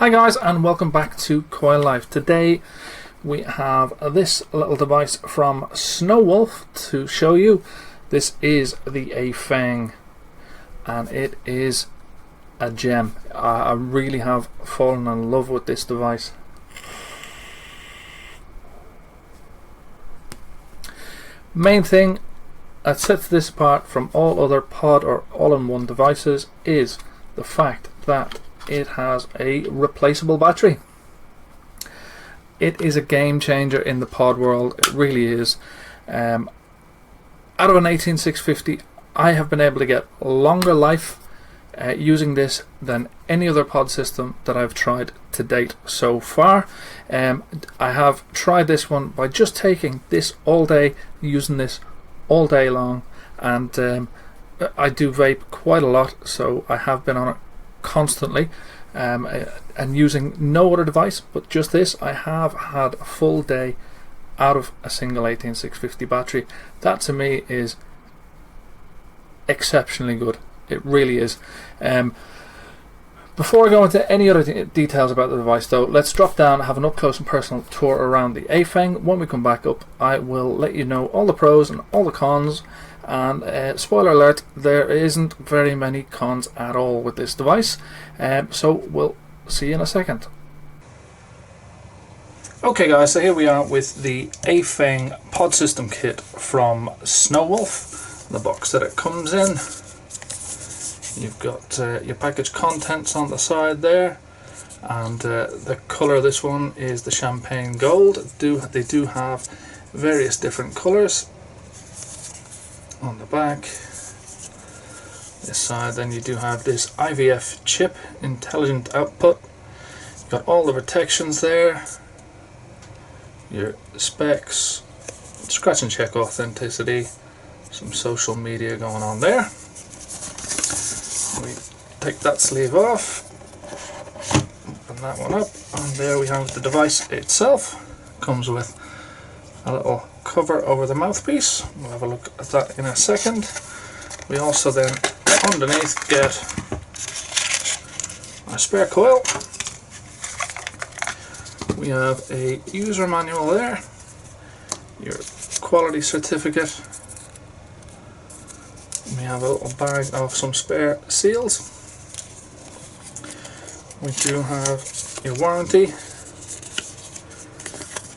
Hi guys, and welcome back to Coil Life. Today we have this little device from SnowWolf to show you. This is the Afeng and it is a gem. I really have fallen in love with this device. Main thing that sets this apart from all other pod or all-in-one devices is the fact that it has a replaceable battery. It is a game changer in the pod world. It really is. Out of an 18650, I have been able to get longer life using this than any other pod system that I've tried to date so far. I have tried this one by just taking this all day, using this all day long, and I do vape quite a lot, so I have been on it constantly, and using no other device but just this. I have had a full day out of a single 18650 battery. That to me is exceptionally good. It really is. Before I go into any other details about the device though, let's drop down and have an up close and personal tour around the Afeng. When we come back up, I will let you know all the pros and all the cons, and spoiler alert, there isn't very many cons at all with this device, so we'll see you in a second. Okay guys, so here we are with the Afeng Pod System Kit from SnowWolf. The box that it comes in. You've got your package contents on the side there, and the colour of this one is the champagne gold. They do have various different colours on the back. This side then you do have this IVF chip, intelligent output. You've got all the protections there, your specs, scratch and check authenticity, some social media going on there. We take that sleeve off, open that one up, and there we have the device itself. Comes with a little cover over the mouthpiece. We'll have a look at that in a second. We also then underneath get a spare coil. We have a user manual there, your quality certificate. We have a little bag of some spare seals. We do have your warranty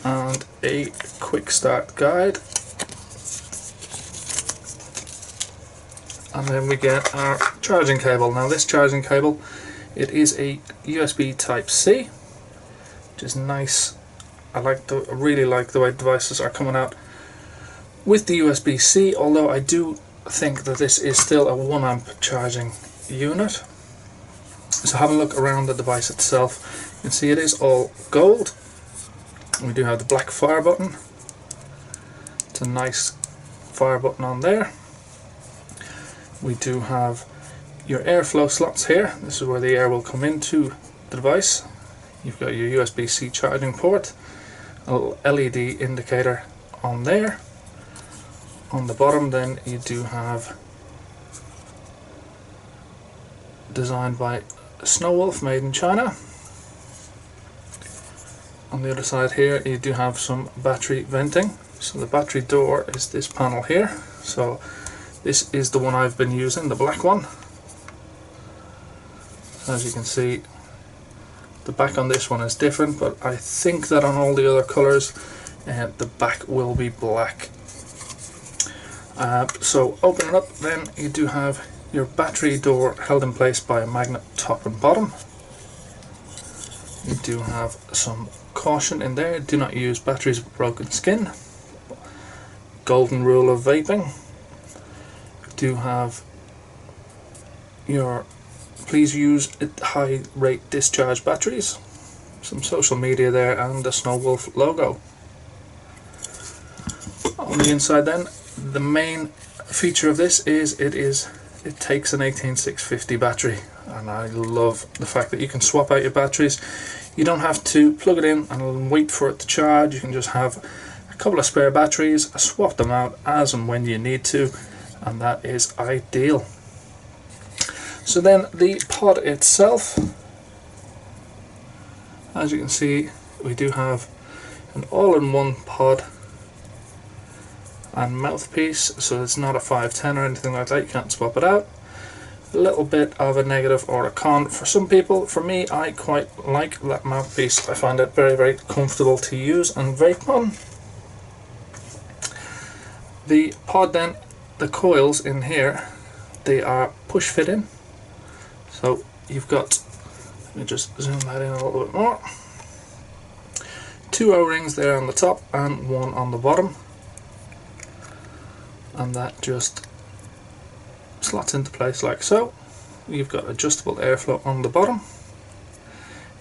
and a quick start guide, and then we get our charging cable. Now this charging cable, it is a USB type C, which is nice. I really like the way devices are coming out with the USB-C, although I do think that this is still a 1 amp charging unit. So have a look around the device itself. You can see it is all gold. We do have the black fire button. It's a nice fire button on there. We do have your airflow slots here. This is where the air will come into the device. You've got your USB-C charging port, a little LED indicator on there. On the bottom then you do have, designed by SnowWolf, made in China. On the other side here you do have some battery venting. So the battery door is this panel here. So this is the one I've been using, the black one. As you can see, the back on this one is different, but I think that on all the other colours the back will be black. So open it up, then you do have your battery door held in place by a magnet top and bottom. You do have some caution in there: do not use batteries with broken skin. Golden rule of vaping. You do have your please use high rate discharge batteries, some social media there, and the SnowWolf logo. On the inside then, the main feature of this is it takes an 18650 battery, and I love the fact that you can swap out your batteries. You don't have to plug it in and wait for it to charge. You can just have a couple of spare batteries, swap them out as and when you need to, and that is ideal. So then the pod itself, As you can see, we do have an all-in-one pod and mouthpiece, so it's not a 510 or anything like that, you can't swap it out. A little bit of a negative or a con for some people. For me, I quite like that mouthpiece. I find it very, very comfortable to use and vape on. The pod then, the coils in here, they are push fit in. So you've got, let me just zoom that in a little bit more. 2 O-rings there on the top and 1 on the bottom. And that just slots into place like so. You've got adjustable airflow on the bottom.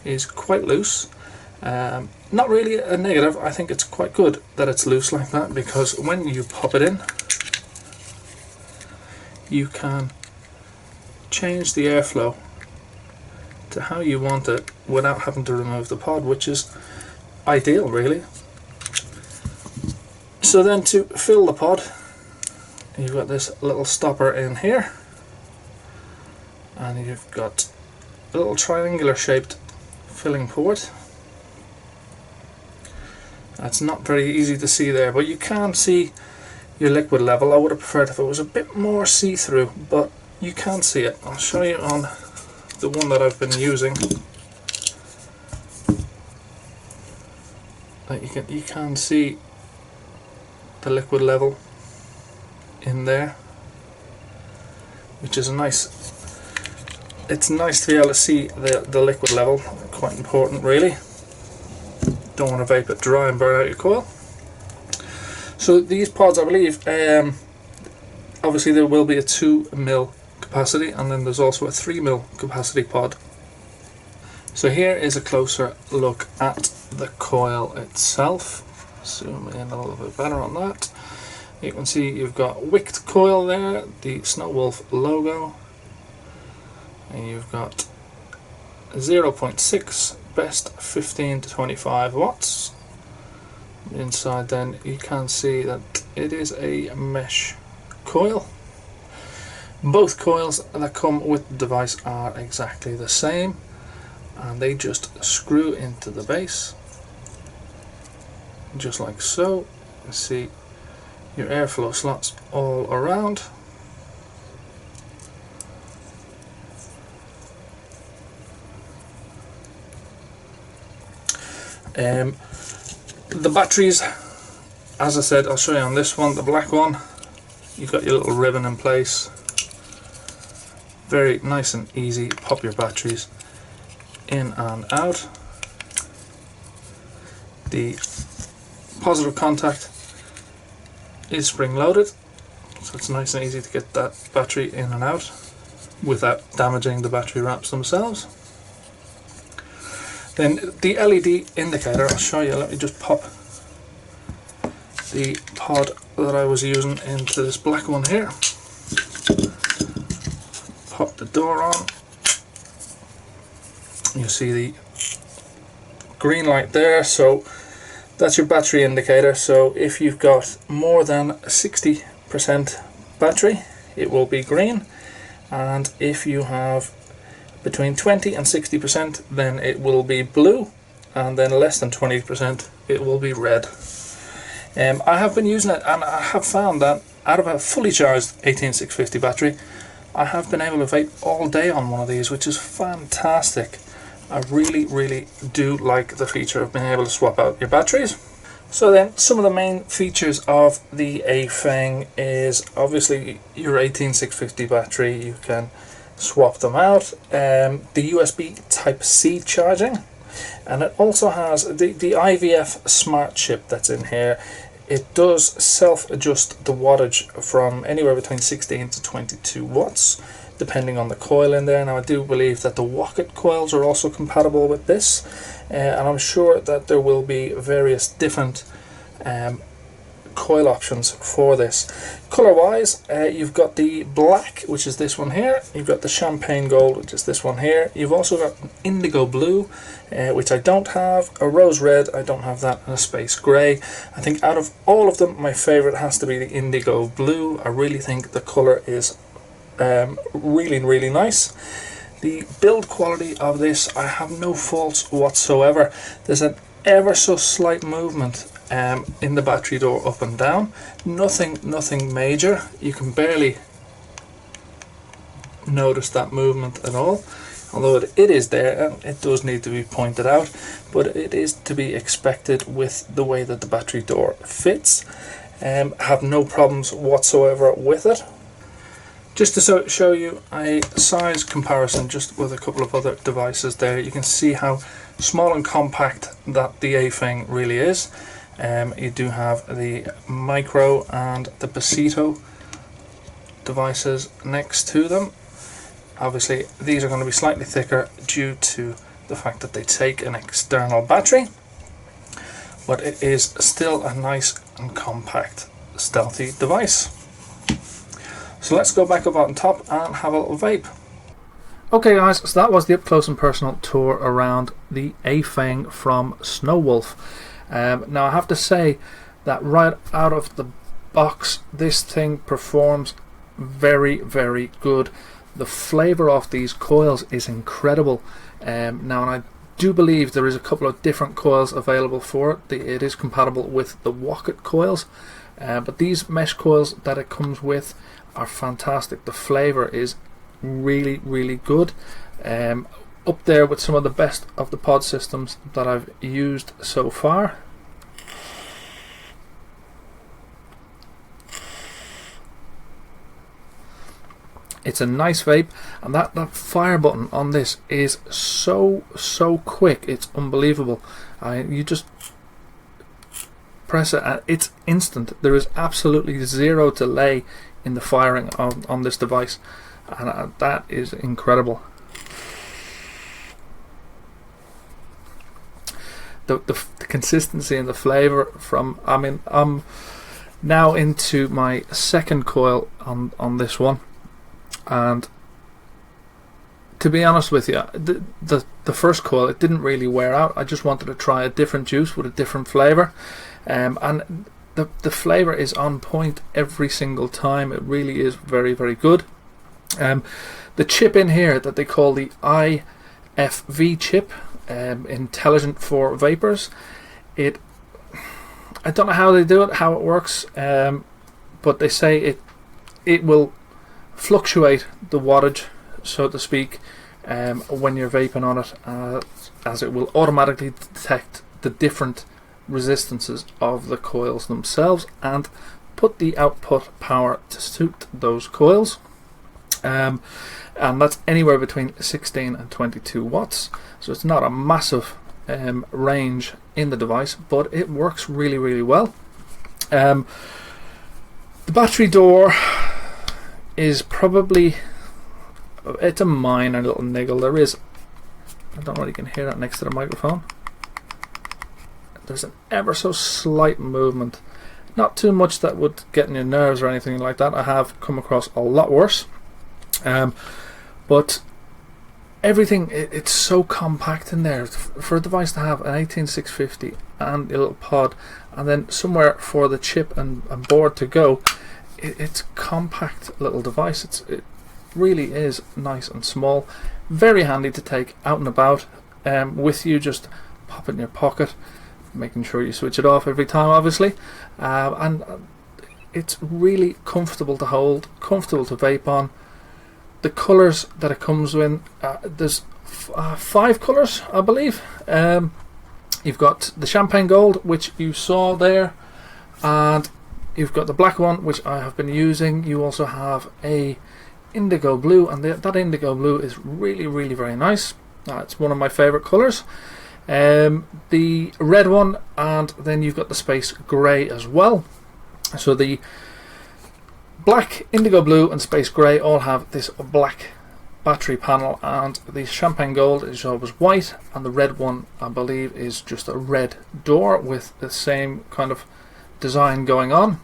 It's quite loose. Not really a negative. I think it's quite good that it's loose like that, because when you pop it in, you can change the airflow to how you want it without having to remove the pod, which is ideal really. So then to fill the pod, you've got this little stopper in here, and you've got a little triangular shaped filling port. That's not very easy to see there, but you can see your liquid level. I would have preferred if it was a bit more see-through, but you can see it. I'll show you on the one that I've been using. You can see the liquid level in there, which is it's nice to be able to see the liquid level. Quite important really. Don't want to vape it dry and burn out your coil. So these pods, I believe, obviously there will be a 2mm capacity, and then there's also a 3mm capacity pod. So here is a closer look at the coil itself. Zoom in a little bit better on that. You can see you've got wicked coil there, the SnowWolf logo, and you've got 0.6 best 15 to 25 watts. Inside then you can see that it is a mesh coil. Both coils that come with the device are exactly the same, and they just screw into the base just like so. You see your airflow slots all around. The batteries, as I said, I'll show you on this one, the black one. You've got your little ribbon in place. Very nice and easy. Pop your batteries in and out. The positive contact is spring loaded, so it's nice and easy to get that battery in and out without damaging the battery wraps themselves. Then the LED indicator, I'll show you. Let me just pop the pod that I was using into this black one here. Pop the door on. You see the green light there, so that's your battery indicator. So if you've got more than 60% battery, it will be green, and if you have between 20 and 60%, then it will be blue, and then less than 20% it will be red. I have been using it, and I have found that out of a fully charged 18650 battery, I have been able to vape all day on one of these, which is fantastic. I really do like the feature of being able to swap out your batteries. So then, some of the main features of the Afeng is obviously your 18650 battery. You can swap them out. The USB Type-C charging, and it also has the IVF smart chip that's in here. It does self-adjust the wattage from anywhere between 16 to 22 watts, depending on the coil in there. Now I do believe that the Wocket coils are also compatible with this, and I'm sure that there will be various different coil options for this. Color wise, you've got the black, which is this one here. You've got the champagne gold, which is this one here. You've also got indigo blue, which I don't have, a rose red, I don't have that, and a space gray. I think out of all of them, my favorite has to be the indigo blue. I really think the color is really nice. The build quality of this, I have no faults whatsoever. There's an ever so slight movement in the battery door up and down. Nothing major. You can barely notice that movement at all, although it is there and it does need to be pointed out, but it is to be expected with the way that the battery door fits. Have no problems whatsoever with it. Just to show you a size comparison just with a couple of other devices there, you can see how small and compact that the A-Feng really is. You do have the micro and the Pasito devices next to them. Obviously these are going to be slightly thicker due to the fact that they take an external battery, but it is still a nice and compact stealthy device. So let's go back up on top and have a little vape. Okay guys, so that was the up close and personal tour around the A-Feng from SnowWolf. Now I have to say that right out of the box this thing performs very good. The flavour of these coils is incredible. Now, and I do believe there is a couple of different coils available for it. It is compatible with the Wocket coils, but these mesh coils that it comes with are fantastic. The flavour is really good. Up there with some of the best of the pod systems that I've used so far. It's a nice vape, and that fire button on this is so quick, it's unbelievable. You just press it and it's instant. There is absolutely zero delay in the firing on this device, and that is incredible. The consistency and the flavour from, I mean, I'm now into my second coil on this one. And to be honest with you, the first coil, it didn't really wear out. I just wanted to try a different juice with a different flavour, and the flavour is on point every single time. It really is very good. The chip in here that they call the IFV chip, intelligent for vapors, I don't know how they do it, how it works, but they say it will fluctuate the wattage, so to speak, when you're vaping on it, as it will automatically detect the different resistances of the coils themselves and put the output power to suit those coils, and that's anywhere between 16 and 22 watts, so it's not a massive range in the device, but it works really well. The battery door is probably, it's a minor little niggle. There is, I don't know if you can hear that next to the microphone, there's an ever so slight movement, not too much that would get in your nerves or anything like that. I have come across a lot worse, but everything, it's so compact in there for a device to have an 18650 and a little pod, and then somewhere for the chip and board to go. It's a compact little device. It really is nice and small, very handy to take out and about with you. Just pop it in your pocket, making sure you switch it off every time, obviously, and it's really comfortable to hold, comfortable to vape on. The colours that it comes in, there's 5 colours, I believe. You've got the champagne gold, which you saw there, and you've got the black one, which I have been using. You also have a indigo blue, and that indigo blue is really very nice. It's one of my favourite colours. The red one, and then you've got the space grey as well. So the black, indigo blue and space grey all have this black battery panel, and the champagne gold is always white, and the red one I believe is just a red door with the same kind of design going on.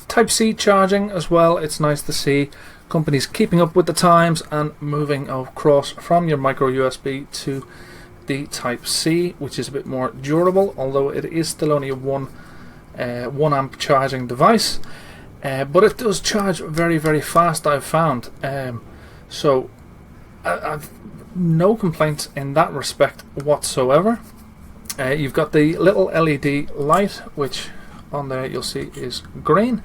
Type-C charging as well. It's nice to see companies keeping up with the times and moving across from your micro USB to the Type-C, which is a bit more durable, although it is still only a 1 amp charging device, but it does charge very fast, I've found. So I've no complaints in that respect whatsoever. You've got the little LED light, which on there you'll see is green.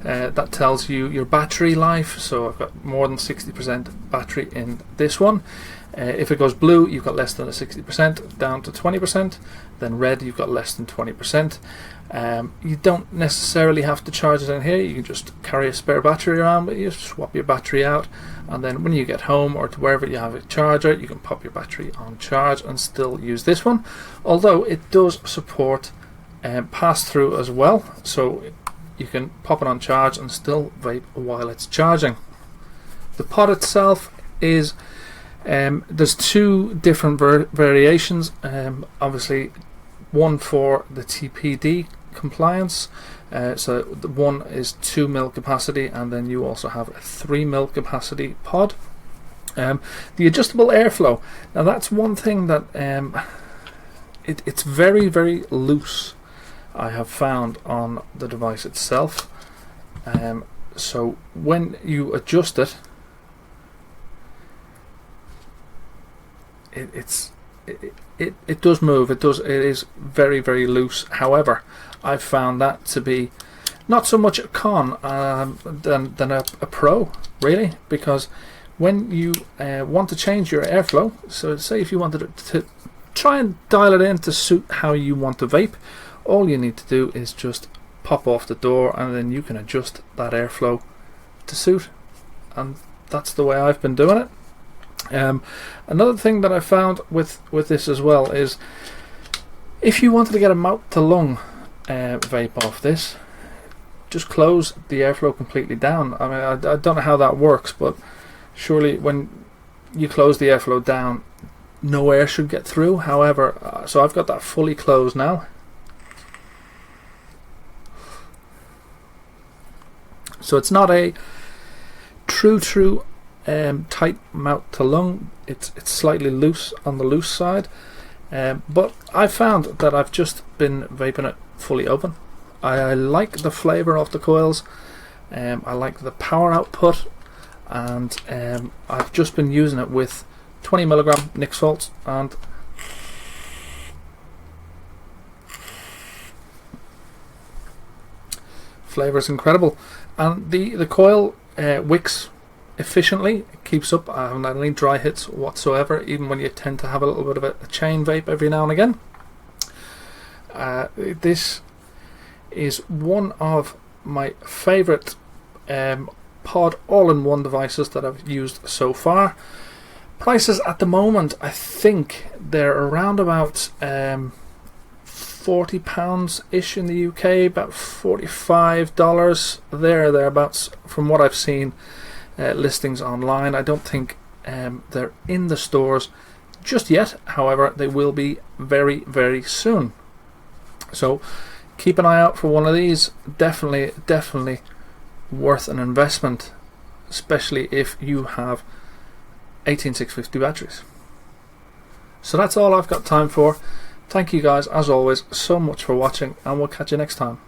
That tells you your battery life, so I've got more than 60% battery in this one. If it goes blue, you've got less than a 60%, down to 20%. Then red, you've got less than 20%. You don't necessarily have to charge it in here. You can just carry a spare battery around, but you swap your battery out, and then when you get home or to wherever you have a charger, you can pop your battery on charge and still use this one. Although it does support pass-through as well, so you can pop it on charge and still vape while it's charging. The pod itself is there's two different variations. Obviously, one for the TPD compliance. So the one is 2 mil capacity, and then you also have a 3 mil capacity pod. The adjustable airflow. Now that's one thing that it's very, very loose, I have found, on the device itself. So when you adjust it, it does move. It is very, very loose. However, I've found that to be not so much a con than a pro, really, because when you want to change your airflow, so say if you wanted to try and dial it in to suit how you want to vape, all you need to do is just pop off the door, and then you can adjust that airflow to suit, and that's the way I've been doing it. Another thing that I found with this as well is, if you wanted to get a mouth to lung vape off this, just close the airflow completely down. I mean, I don't know how that works, but surely when you close the airflow down, no air should get through. However, so I've got that fully closed now. So it's not a true tight mouth to lung. It's slightly loose on the loose side, but I found that I've just been vaping it fully open. I like the flavour of the coils. I like the power output, and I've just been using it with 20mg nic salts, and flavour is incredible. And the coil wicks efficiently. It keeps up. I haven't had any dry hits whatsoever, even when you tend to have a little bit of a chain vape every now and again. This is one of my favourite pod all-in-one devices that I've used so far. Prices at the moment, I think they're around about £40 ish in the UK, about $45 thereabouts from what I've seen. Listings online. I don't think they're in the stores just yet. However, they will be very, very soon. So keep an eye out for one of these. Definitely worth an investment, especially if you have 18650 batteries. So that's all I've got time for. Thank you guys, as always, so much for watching, and we'll catch you next time.